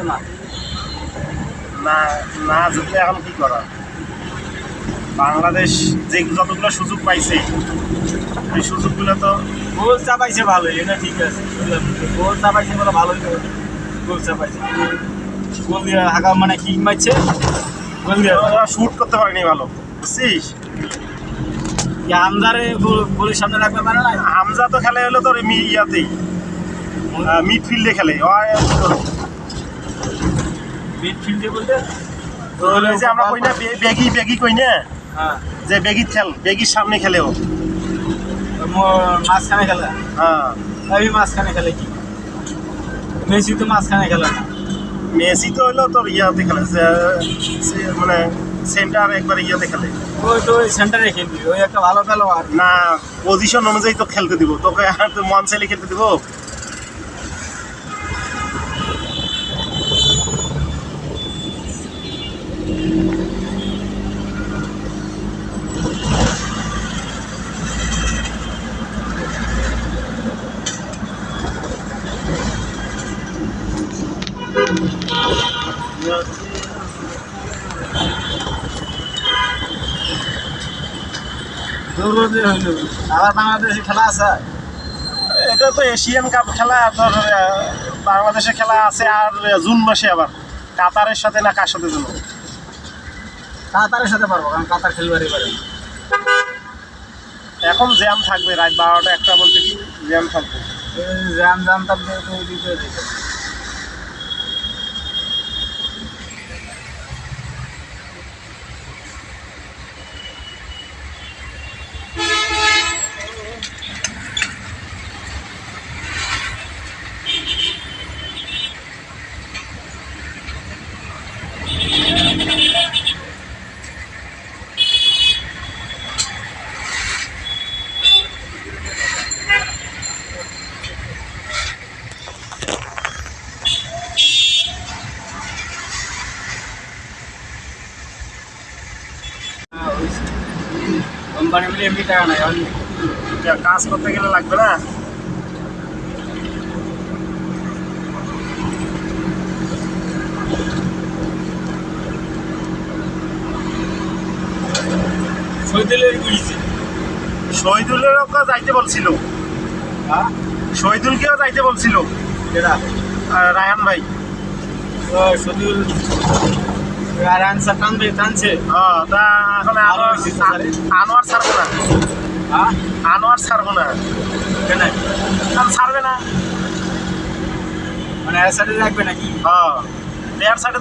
না না না জিতলে এখন কি করা? বাংলাদেশ যে যতগুলো সুযোগ পাইছে এই সুযোগগুলো তো গোল চাপাইছে ভালোই, এটা ঠিক আছে। গোল চাপাইছে বলে ভালোই তো, গোল চাপাইছে, গোল দিয়ে হাঁকা মানে কিক মারছে, গোল দিয়ে শুট করতে পারেনি ভালো, বুঝছিস? আমদারে গোলের সামনে রাখতে পারে না। হামজা তো খেলে হলো তোর ইয়াতেই মিডফিল্ডে খেলে। মিডফিল্ডে বলতে যে আমরা কই না বেগি বেগি কই না, হ্যাঁ, যে বেগির খেল, বেগির সামনে খেলে ও মাঝখানে খেলে। হ্যাঁ, আমি মাঝখানে খেলে কি, মেসি তো মাঝখানে খেলে না। মেসি তো হইলো তোর ইয়াতে খেলে, মানে সেন্টার একবার ইয়াতে খেলে। ওই তো ওই সেন্টারে খেলবি, ওই একটা ভালো খেলোয়াড় না, পজিশন অনুযায়ী তো খেলতে দিব, তোকে আর তো মন চাইলে খেলতে দিব? দৌড়তে হইল। আবার বাংলাদেশে খেলা আছে, এটা তো এশিয়ান কাপ খেলা, তোর বাংলাদেশে খেলা আছে আর জুন মাসে আবার কাতারের সাথে, না কার সাথে যেন। কাতারের সাথে পারবো, কারণ কাতার খেলবারই পারে। এখন জ্যাম থাকবে রাত 12টা 1টা বলতে কি জ্যাম থাকবে। জ্যাম জানতাম দিতে কোম্পানি মিলে এমনি টাকা নাই। কাজ করতে গেলে লাগবে না? শহীদুলেরও যাইতে বলছিল, শহীদুলকেও যাইতে বলছিল রায়হান ভাই। শহীদুল টানছে। তা এখন আনোয়ার ছাড়বো না, আনোয়ার ছাড়বো না, কেন ছাড়বে না, মানে সাইডে রাখবে নাকি? প্লেয়ার সাইডে